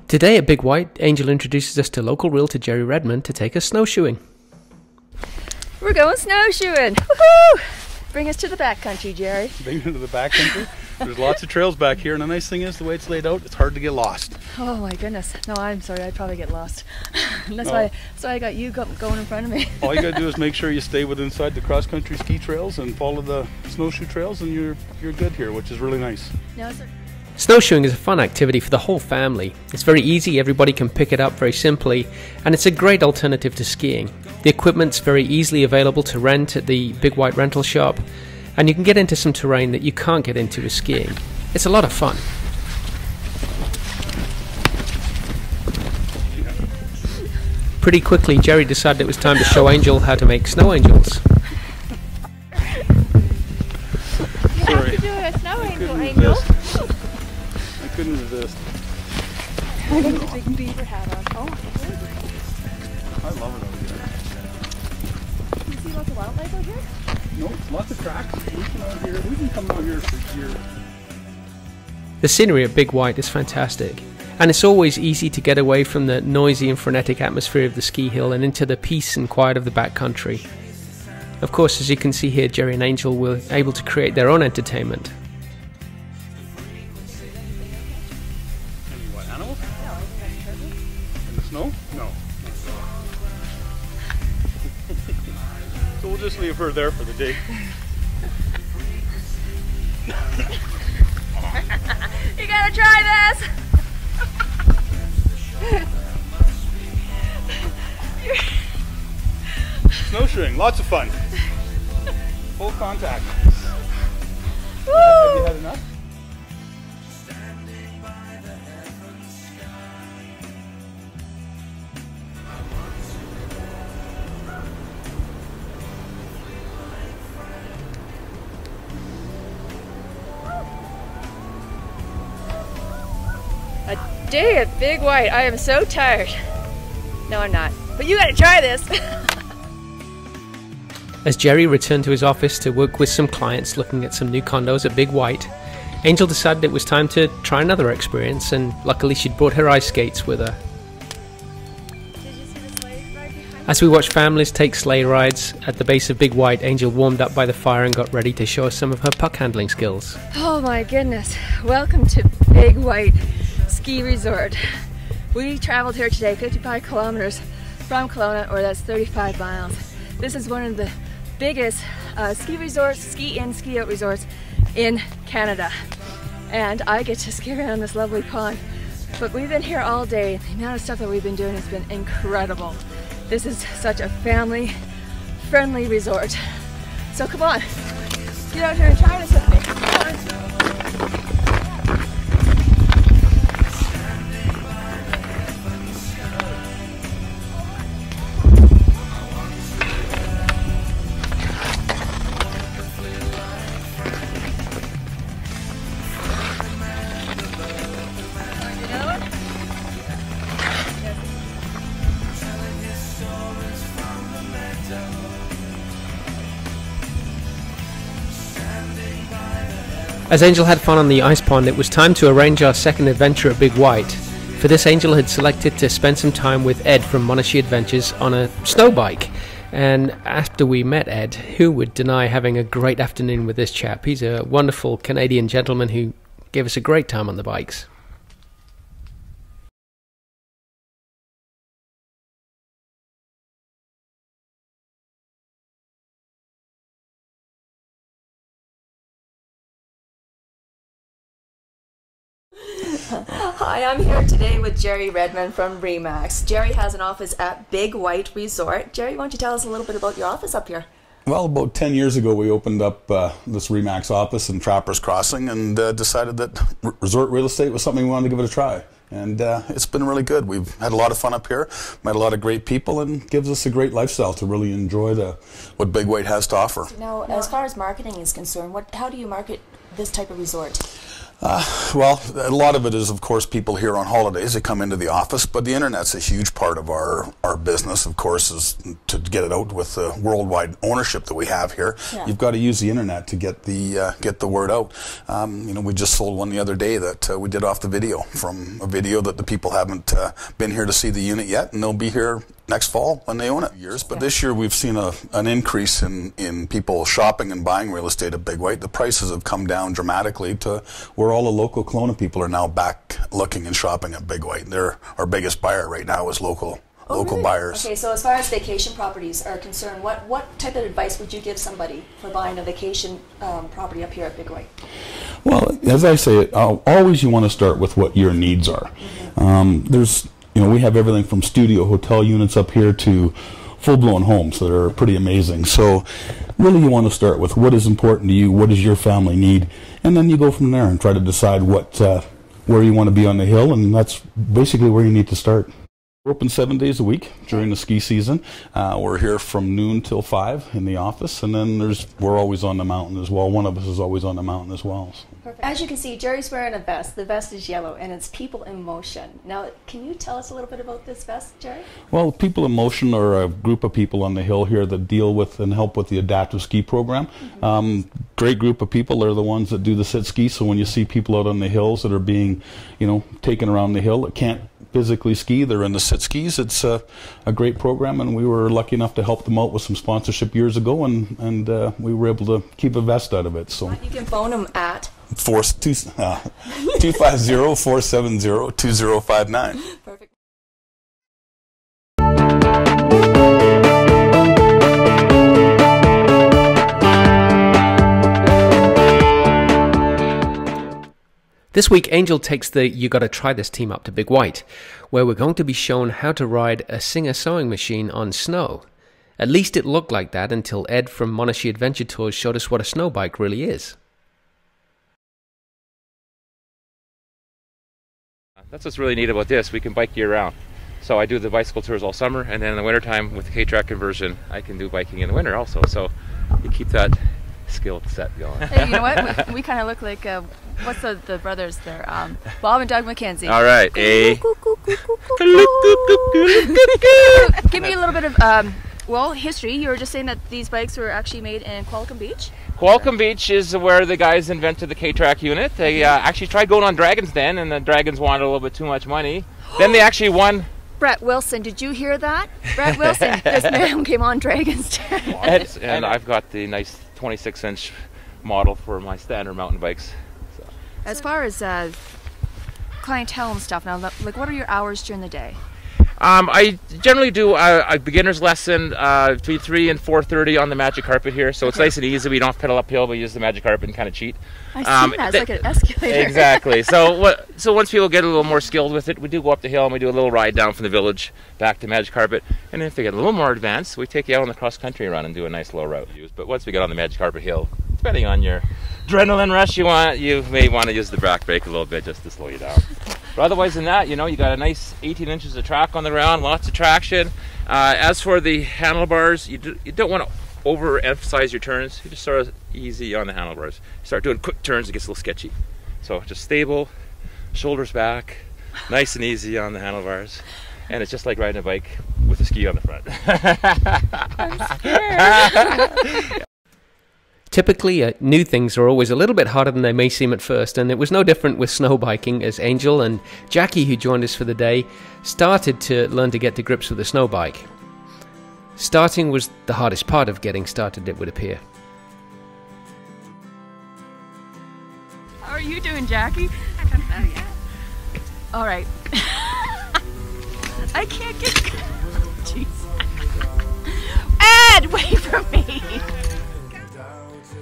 Today at Big White, Angel introduces us to local realtor Jerry Redmond to take us snowshoeing. We're going snowshoeing! Woohoo! Bring us to the backcountry, Jerry. Bring you to the backcountry. There's lots of trails back here, and the nice thing is, the way it's laid out, it's hard to get lost. Oh my goodness. No, I'm sorry, I'd probably get lost. That's why I got you going in front of me. All you gotta do is make sure you stay inside the cross-country ski trails and follow the snowshoe trails, and you're good here, which is really nice. No, sir. Snowshoeing is a fun activity for the whole family. It's very easy, everybody can pick it up very simply, and it's a great alternative to skiing. The equipment's very easily available to rent at the Big White rental shop, and you can get into some terrain that you can't get into with skiing. It's a lot of fun. Pretty quickly, Jerry decided it was time to show Angel how to make snow angels. You have to do a snow angel. I couldn't resist. I got the big beaver hat on. Oh, I love it over here. can you see lots of wildlife out here? No, lots of tracks. We can come out here for years. The scenery at Big White is fantastic, and it's always easy to get away from the noisy and frenetic atmosphere of the ski hill and into the peace and quiet of the backcountry. Of course, as you can see here, Jerry and Angel were able to create their own entertainment. Any what, animals? In the snow? No. So we'll just leave her there for the day. You gotta try this! Snowshoeing, lots of fun. Full contact. Woo! Have you had enough? A day at Big White. I am so tired. No, I'm not. But you gotta try this. As Jerry returned to his office to work with some clients looking at some new condos at Big White, Angel decided it was time to try another experience, and luckily she'd brought her ice skates with her. Did you see the sleigh right behind As we watched families take sleigh rides at the base of Big White, Angel warmed up by the fire and got ready to show us some of her puck handling skills. Oh my goodness. Welcome to Big White Ski Resort. We traveled here today 55 kilometers from Kelowna, or that's 35 miles. This is one of the biggest ski resorts, ski in, ski out resorts in Canada. And I get to ski around this lovely pond. But we've been here all day. The amount of stuff that we've been doing has been incredible. This is such a family-friendly resort. So come on, get out here and try this with me. Come on. As Angel had fun on the ice pond, it was time to arrange our second adventure at Big White. For this, Angel had selected to spend some time with Ed from Monashi Adventures on a snow bike. And after we met Ed, who would deny having a great afternoon with this chap? He's a wonderful Canadian gentleman who gave us a great time on the bikes. Hi, I'm here today with Jerry Redmond from Remax. Jerry has an office at Big White Resort. Jerry, why don't you tell us a little bit about your office up here? Well, about 10 years ago, we opened up this Remax office in Trappers Crossing and decided that resort real estate was something we wanted to give it a try. And it's been really good. We've had a lot of fun up here, met a lot of great people, and gives us a great lifestyle to really enjoy what Big White has to offer. Now, as far as marketing is concerned, how do you market this type of resort? Well, a lot of it is, of course, people here on holidays. They come into the office, but the internet's a huge part of our business, of course, is to get it out with the worldwide ownership that we have here. Yeah. You've got to use the internet to get the word out. You know, we just sold one the other day that we did off the video, from a video that the people haven't been here to see the unit yet, and they'll be here next fall when they own it. But this year we've seen an increase in people shopping and buying real estate at Big White. The prices have come down dramatically to where all the local Kelowna people are now back looking and shopping at Big White. They're our biggest buyer right now is local really? Buyers. Okay, so as far as vacation properties are concerned, what type of advice would you give somebody for buying a vacation property up here at Big White? Well, as I say, always you want to start with what your needs are. Mm-hmm. You know, we have everything from studio hotel units up here to full-blown homes that are pretty amazing. So really you want to start with what is important to you, what does your family need, and then you go from there and try to decide where you want to be on the hill, and that's basically where you need to start. We're open 7 days a week during the ski season. We're here from noon till 5 in the office, and then we're always on the mountain as well. One of us is always on the mountain as well. Perfect. As you can see, Jerry's wearing a vest. The vest is yellow, and it's People in Motion. Now, can you tell us a little bit about this vest, Jerry? Well, People in Motion are a group of people on the hill here that deal with and help with the adaptive ski program. Mm-hmm. Great group of people. They're the ones that do the sit ski, so when you see people out on the hills that are being, you know, taken around the hill that can't physically ski, they're in the sit skis. It's a great program, and we were lucky enough to help them out with some sponsorship years ago, and we were able to keep a vest out of it. So you can phone them at 250-470-2059. Perfect. This week, Angel takes the You Gotta Try This team up to Big White, where we're going to be shown how to ride a Singer sewing machine on snow. At least it looked like that until Ed from Monashee Adventure Tours showed us what a snow bike really is. That's what's really neat about this. We can bike year round. So I do the bicycle tours all summer, and then in the wintertime with the K-Track conversion, I can do biking in the winter also. So you keep that skill set going. Hey, you know what? We kind of look like, what's the brothers there? Bob and Doug McKenzie. All right. Give me a little bit of, history. You were just saying that these bikes were actually made in Qualicum Beach? Qualicum Beach is where the guys invented the K-Track unit. They actually tried going on Dragon's Den, and the Dragons wanted a little bit too much money. Then they actually won. Brett Wilson, did you hear that? Brett Wilson, this man came on Dragon's Den. And I've got the nice 26-inch model for my standard mountain bikes. So. As far as clientele and stuff now, like what are your hours during the day? I generally do a beginner's lesson between 3 and 4:30 on the magic carpet here, so it's nice and easy. We don't have to pedal uphill, we use the magic carpet and kind of cheat. I see that. It's like an escalator. Exactly. So once people get a little more skilled with it, we do go up the hill and we do a little ride down from the village back to magic carpet. And if they get a little more advanced, we take you out on the cross-country run and do a nice little route. But once we get on the magic carpet hill, depending on your adrenaline rush you may want to use the back brake a little bit just to slow you down. But otherwise than that, you know, you got a nice 18 inches of track on the ground, lots of traction. As for the handlebars, you don't want to overemphasize your turns. You just sort of easy on the handlebars. You start doing quick turns, it gets a little sketchy. So just stable, shoulders back, nice and easy on the handlebars. And it's just like riding a bike with a ski on the front. I'm scared. Typically, new things are always a little bit harder than they may seem at first, and it was no different with snow biking, as Angel and Jackie, who joined us for the day, started to learn to get to grips with a snow bike. Starting was the hardest part of getting started, it would appear. How are you doing, Jackie? All right. I can't get... Jeez. Ed, wait for me!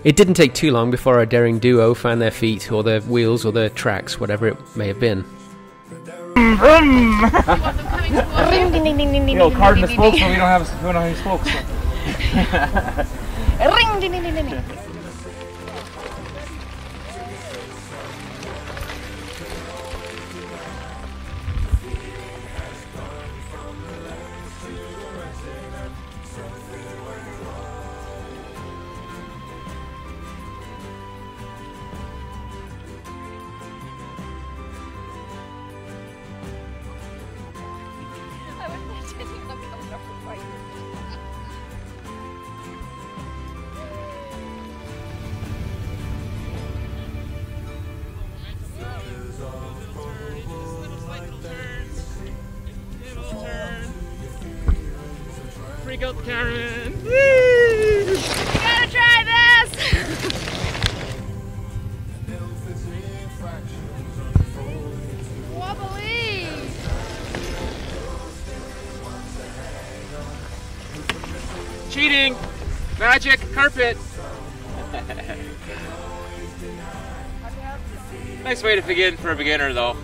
It didn't take too long before our daring duo found their feet, or their wheels, or their tracks, whatever it may have been. You know, card in the spokes, so we don't have any spokes. out, Karen! Woo! You gotta try this! Wobbly! Cheating! Magic carpet! Nice way to begin for a beginner though,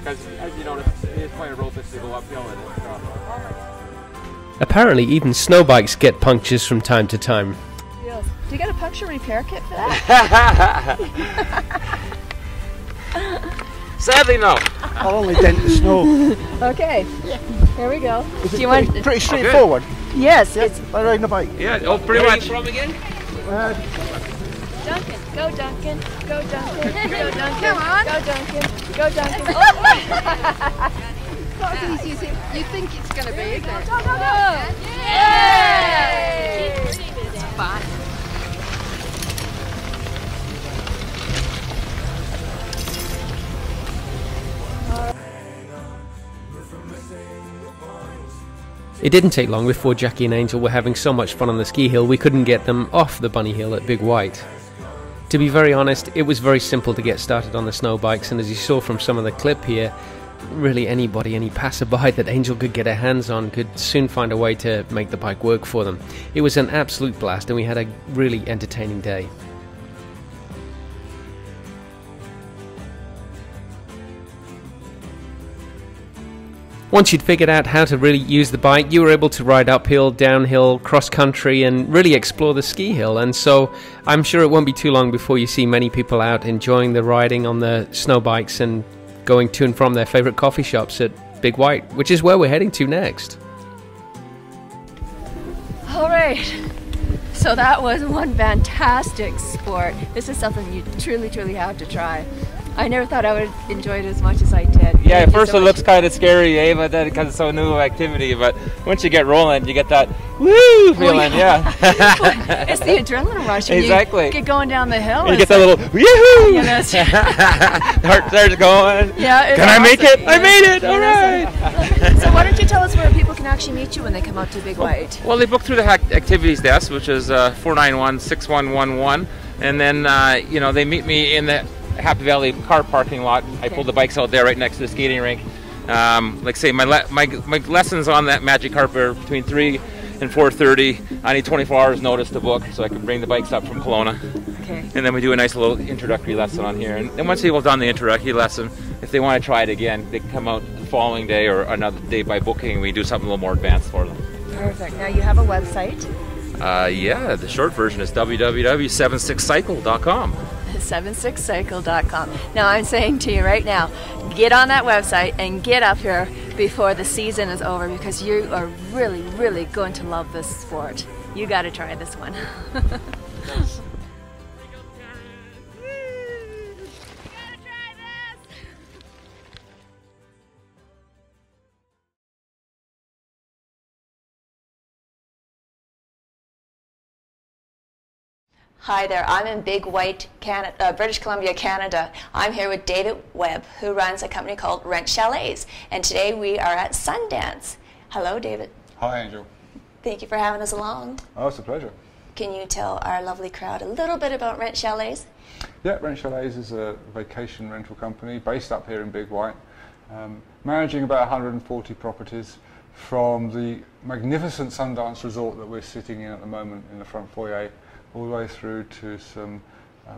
because as you notice, it is quite a rope to go uphill in it. So. Apparently even snow bikes get punctures from time to time. Yes. Do you get a puncture repair kit for that? Sadly, no. I'll only dent the snow. Okay, here we go. Is Do it you want? pretty straightforward? Yes, Yeah, it's by riding a bike. Yeah, oh, pretty much. Duncan. Go Duncan. Go Duncan. Go Duncan. Come on. Go Duncan. Go Duncan. Oh. Not as easy as you think it's going to be, is it? Go, go, go! Yay! It's fun. It didn't take long before Jackie and Angel were having so much fun on the ski hill we couldn't get them off the bunny hill at Big White. To be very honest, it was very simple to get started on the snow bikes, and as you saw from some of the clip here, really anybody, any passerby that Angel could get her hands on could soon find a way to make the bike work for them. It was an absolute blast and we had a really entertaining day. Once you'd figured out how to really use the bike, you were able to ride uphill, downhill, cross-country and really explore the ski hill. And so I'm sure it won't be too long before you see many people out enjoying the riding on the snow bikes and going to and from their favourite coffee shops at Big White, which is where we're heading to next. All right. So that was one fantastic sport. This is something you truly, truly have to try. I never thought I would enjoy it as much as I did. Yeah, at first it looks kind of scary, eh? But then because it's so new activity. But once you get rolling, you get that woo feeling, yeah. It's the adrenaline rush. Exactly. You get going down the hill. And you get that little yoo-hoo! Yeah, that's The heart starts going. Yeah, Can I make it? Yeah. I made it! Yeah, All right! So why don't you tell us where people can actually meet you when they come out to Big White? Well, they book through the activities desk, which is 491-6111. And then, you know, they meet me in the Happy Valley car parking lot. I pull the bikes out there right next to the skating rink. Like I say, my lessons on that magic carpet are between 3 and 4:30. I need 24 hours notice to book so I can bring the bikes up from Kelowna. Okay. And then we do a nice little introductory lesson on here. And then once people have done the introductory lesson, if they want to try it again, they can come out the following day or another day by booking. We do something a little more advanced for them. Perfect. Now you have a website. Yeah, the short version is www.76cycle.com. 76cycle.com. Now I'm saying to you right now, get on that website and get up here before the season is over because you are really, really going to love this sport. You got to try this one. Hi there, I'm in Big White, British Columbia, Canada. I'm here with David Webb, who runs a company called Rent Chalets, and today we are at Sundance. Hello, David. Hi, Angel. Thank you for having us along. Oh, it's a pleasure. Can you tell our lovely crowd a little bit about Rent Chalets? Yeah, Rent Chalets is a vacation rental company based up here in Big White, managing about 140 properties from the magnificent Sundance resort that we're sitting in at the moment in the front foyer, all the way through to some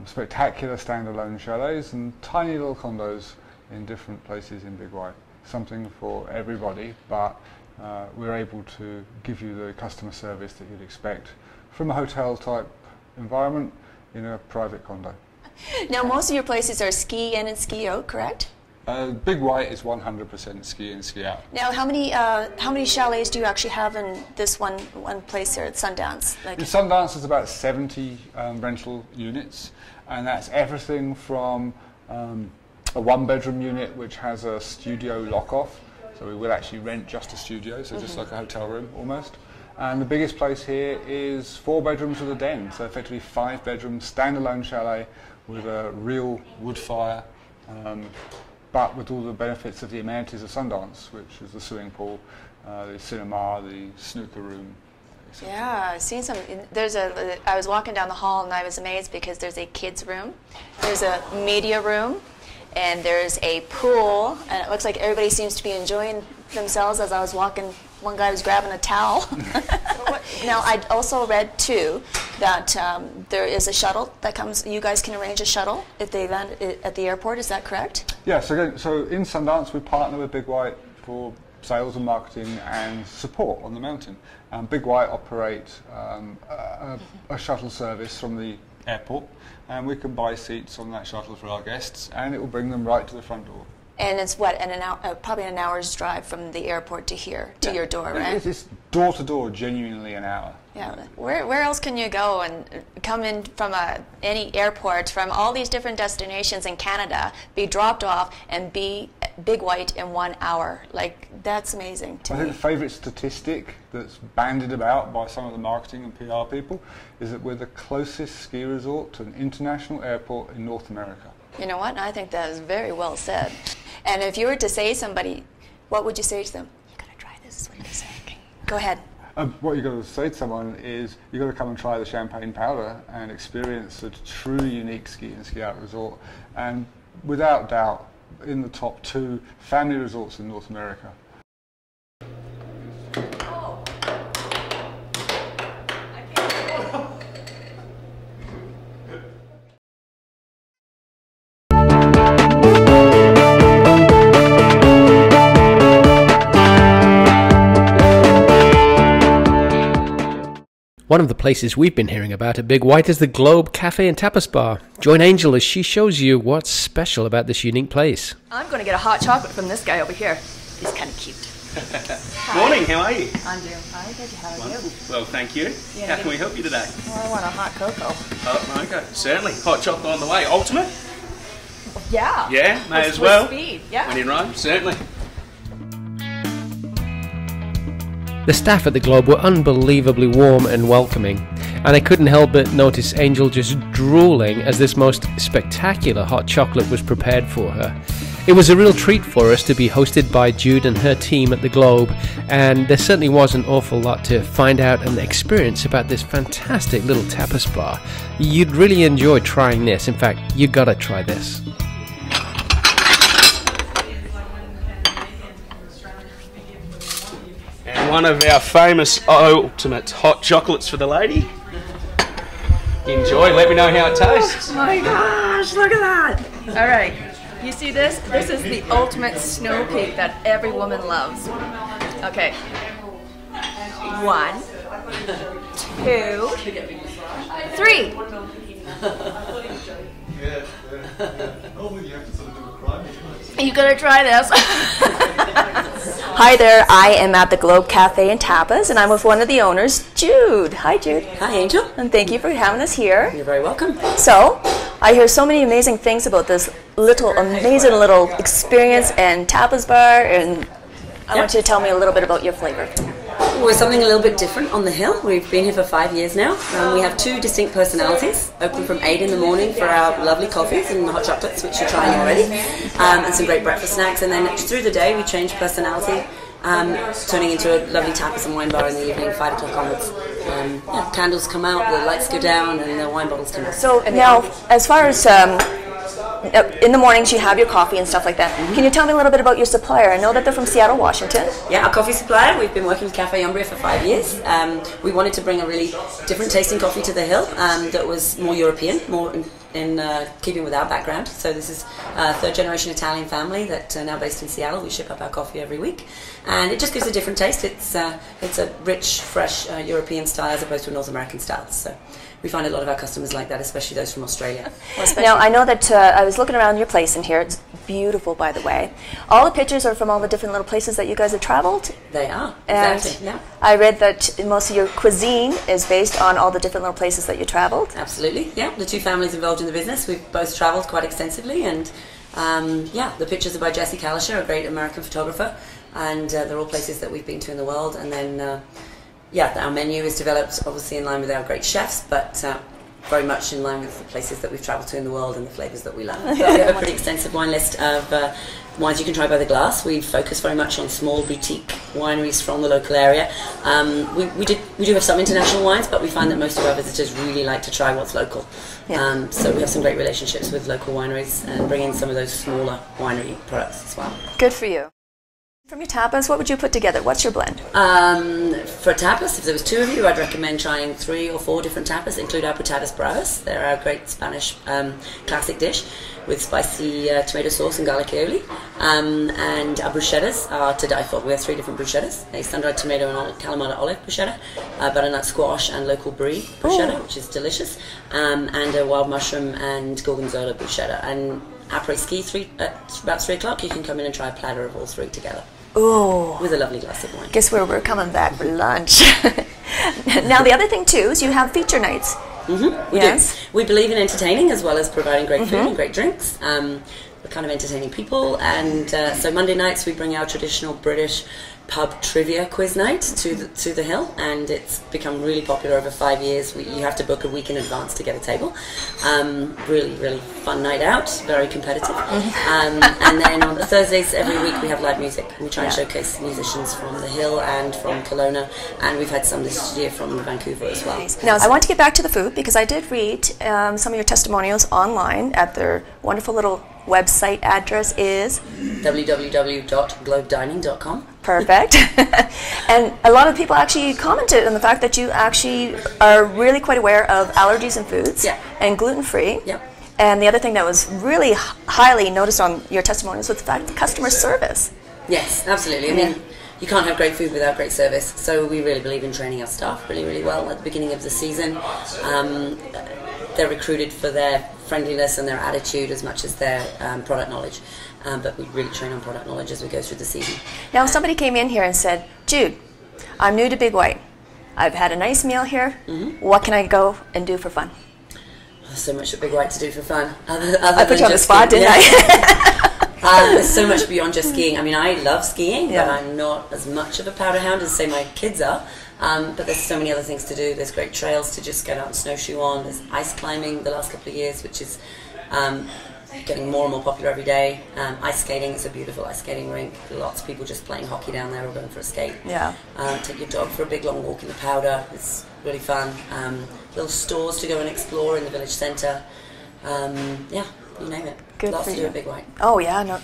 spectacular standalone chalets and tiny little condos in different places in Big White. Something for everybody, but we're able to give you the customer service that you'd expect from a hotel type environment in a private condo. Now most of your places are ski in and ski out, correct? Big White is 100% ski in, ski out. Now how many chalets do you actually have in this one place here at Sundance? In Sundance is about 70 rental units, and that's everything from a one-bedroom unit which has a studio lock-off, so we will actually rent just a studio, so just like a hotel room almost. And the biggest place here is 4 bedrooms with a den, so effectively 5 bedrooms, standalone chalet with a real wood fire, but with all the benefits of the amenities of Sundance, which is the swimming pool, the cinema, the snooker room, So. Yeah, I've seen some. I was walking down the hall and I was amazed because there's a kids room, there's a media room, and there's a pool, and it looks like everybody seems to be enjoying themselves. As I was walking, one guy was grabbing a towel. Now, I also read too that there is a shuttle that comes. You guys can arrange a shuttle if they land at the airport. Is that correct? Yes. So in Sundance, we partner with Big White for sales and marketing and support on the mountain. Big White operate a shuttle service from the airport, and we can buy seats on that shuttle for our guests, and it will bring them right to the front door. And it's what, probably an hour's drive from the airport to here, to your door, right? It's door to door, genuinely an hour. Yeah. Where else can you go and come in from any airport from all these different destinations in Canada, be dropped off, and be Big White in 1 hour? Like, that's amazing to me. I think the favourite statistic that's bandied about by some of the marketing and PR people is that we're the closest ski resort to an international airport in North America. You know what? I think that is very well said. And if you were to say somebody, what would you say to them? You gotta try this, is what you're saying. Go ahead. What you've got to say to someone is you've got to come and try the champagne powder and experience a true unique ski and ski out resort. And without doubt, in the top 2 family resorts in North America. One of the places we've been hearing about at Big White is the Globe Cafe and Tapas Bar. Join Angel as she shows you what's special about this unique place. I'm going to get a hot chocolate from this guy over here. He's kind of cute. Morning, how are you? I'm doing fine, thank you. How are you? Well, thank you. How can we help you today? Well, I want a hot cocoa. Oh, okay, certainly. Hot chocolate on the way. Ultimate? Yeah. Yeah, may as well. With speed, yeah. When in Rome, certainly. The staff at the Globe were unbelievably warm and welcoming, and I couldn't help but notice Angel just drooling as this most spectacular hot chocolate was prepared for her. It was a real treat for us to be hosted by Jude and her team at the Globe, and there certainly was an awful lot to find out and experience about this fantastic little tapas bar. You'd really enjoy trying this. In fact, you gotta try this. One of our famous ultimate hot chocolates for the lady. Enjoy, let me know how it tastes. Oh my gosh, look at that. All right, you see this? This is the ultimate snow cake that every woman loves. Okay. 1, 2, 3. You gotta try this. Hi there, I am at the Globe Cafe and Tapas, and I'm with one of the owners, Jude. Hi, Jude. Hi, Angel. And thank you for having us here. You're very welcome. So, I hear so many amazing things about this amazing little experience and tapas bar, and I want you to tell me a little bit about your flavor. We're something a little bit different on the hill. We've been here for 5 years now. We have 2 distinct personalities, open from 8 in the morning for our lovely coffees and hot chocolates, which you're trying already, and some great breakfast snacks. And then through the day, we change personality, turning into a lovely tapas and wine bar in the evening, 5 o'clock onwards. Candles come out, the lights go down, and the wine bottles come out. So now, as far as in the mornings you have your coffee and stuff like that. Mm-hmm. Can you tell me a little bit about your supplier? I know that they're from Seattle, Washington. Yeah, our coffee supplier. We've been working with Cafe Umbria for 5 years. We wanted to bring a really different tasting coffee to the hill that was more European, more in keeping with our background. So this is a 3rd generation Italian family that are now based in Seattle. We ship up our coffee every week, and it just gives a different taste. It's a rich, fresh European style as opposed to a North American style. So we find a lot of our customers like that, especially those from Australia. Now, I know that I was looking around your place in here. It's beautiful, by the way. All the pictures are from all the different little places that you guys have traveled. They are, and exactly, yeah. I read that most of your cuisine is based on all the different little places that you traveled. Absolutely, yeah. The 2 families involved in the business, we've both traveled quite extensively, and the pictures are by Jesse Kalisher, a great American photographer, and they're all places that we've been to in the world. And then our menu is developed obviously in line with our great chefs, but very much in line with the places that we've travelled to in the world and the flavours that we love. We have a pretty extensive wine list of wines you can try by the glass. We focus very much on small boutique wineries from the local area. We do have some international wines, but we find that most of our visitors really like to try what's local. Yeah. So we have some great relationships with local wineries and bring in some of those smaller winery products as well. Good for you. From your tapas, what would you put together? What's your blend? For tapas, if there was 2 of you, I'd recommend trying 3 or 4 different tapas. Include our patatas bravas. They're our great Spanish classic dish with spicy tomato sauce and garlic aioli. And our bruschettas are to die for. We have 3 different bruschettas: a sun-dried tomato and Kalamata olive bruschetta, butternut squash and local brie bruschetta, which is delicious, and a wild mushroom and gorgonzola bruschetta. And après ski, at about 3 o'clock, you can come in and try a platter of all 3 together. Ooh. With a lovely glass of wine. Guess where we're coming back for lunch. Now, the other thing, too, is you have feature nights. Mm-hmm. We do. We believe in entertaining as well as providing great food and great drinks. We're kind of entertaining people. And so Monday nights, we bring our traditional British pub trivia quiz night to the hill, and it's become really popular over 5 years. You have to book a week in advance to get a table. Really, really fun night out, very competitive. And then on the Thursdays every week we have live music. We try and showcase musicians from the hill and from Kelowna, and we've had some this year from Vancouver as well. Now, I want to get back to the food because I did read some of your testimonials online at their wonderful little website address is www.globedining.com. Perfect. And a lot of people actually commented on the fact that you actually are really quite aware of allergies in foods and gluten-free. And the other thing that was really highly noticed on your testimonials was the fact of customer service. Yes, absolutely. I mean, you can't have great food without great service. So we really believe in training our staff really, really well at the beginning of the season. They're recruited for their friendliness and their attitude as much as their product knowledge. But we really train on product knowledge as we go through the season. Now, somebody came in here and said, Jude, I'm new to Big White. I've had a nice meal here. What can I go and do for fun? So much at Big White to do for fun. I put you on the spot, didn't I? There's so much beyond just skiing. I mean, I love skiing, but I'm not as much of a powder hound as, say, my kids are. But there's so many other things to do. There's great trails to just get out and snowshoe on. There's ice climbing the last couple of years, which is getting more and more popular every day. Ice skating, it's a beautiful ice skating rink. Lots of people just playing hockey down there or going for a skate. Take your dog for a big long walk in the powder. It's really fun. Little stores to go and explore in the village centre. You name it. Good Lots for to do you. at Big White. Oh yeah, no,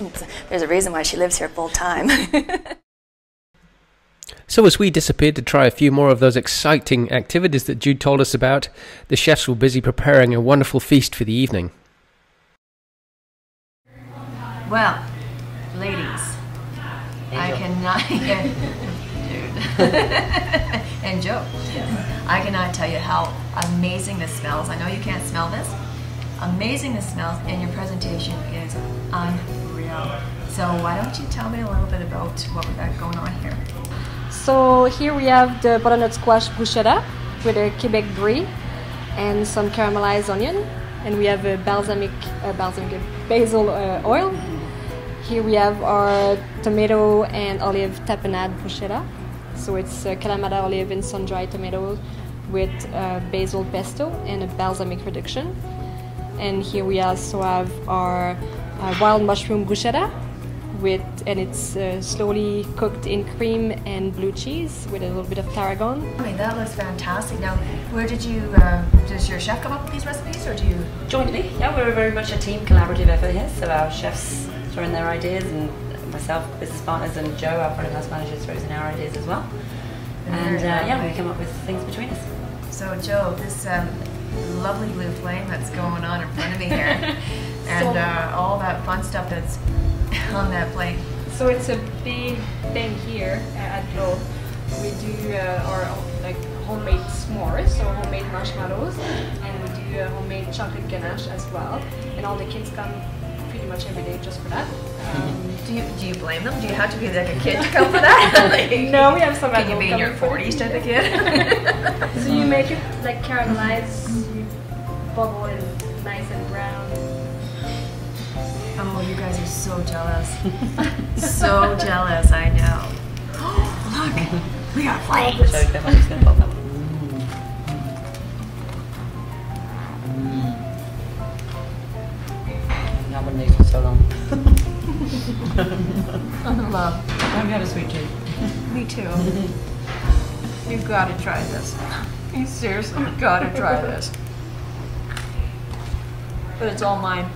there's a reason why she lives here full time. So as we disappeared to try a few more of those exciting activities that Jude told us about, the chefs were busy preparing a wonderful feast for the evening. Well, ladies, I cannot, and Joe, I cannot tell you how amazing this smells. I know you can't smell this. Amazing this smells, and your presentation is unreal. So why don't you tell me a little bit about what we got going on here? So here we have the butternut squash bruschetta with a Quebec brie and some caramelized onion, and we have a basil oil. Here we have our tomato and olive tapenade bruschetta. So it's Kalamata olive and sun-dried tomato with basil pesto and a balsamic reduction. And here we also have our wild mushroom bruschetta and it's slowly cooked in cream and blue cheese with a little bit of tarragon. I mean, that looks fantastic. Now, where did you, does your chef come up with these recipes, or do you? Jointly, we're very much a team, collaborative effort here. So our chefs throw in their ideas, and myself, business partners, and Joe, our front of house manager, throws in our ideas as well. And we come up with things between us. So Joe, this lovely blue flame that's going on in front of me here, and all that fun stuff that's on that plate. So it's a big thing here at Globe. We do our homemade s'mores, so homemade marshmallows, and we do homemade chocolate ganache as well. And all the kids come pretty much every day just for that. Do you blame them? Do you have to be like a kid to come for that? No, we have some. Can you be in your 40s type of kid? So you make it like caramelized, you bubble and nice and brown. Oh, you guys are so jealous. So jealous, I know. Look, we got flames. Not been mixed for so long. Love. I've got a sweet tooth. Me too. You've got to try this. You seriously got to try this. But it's all mine.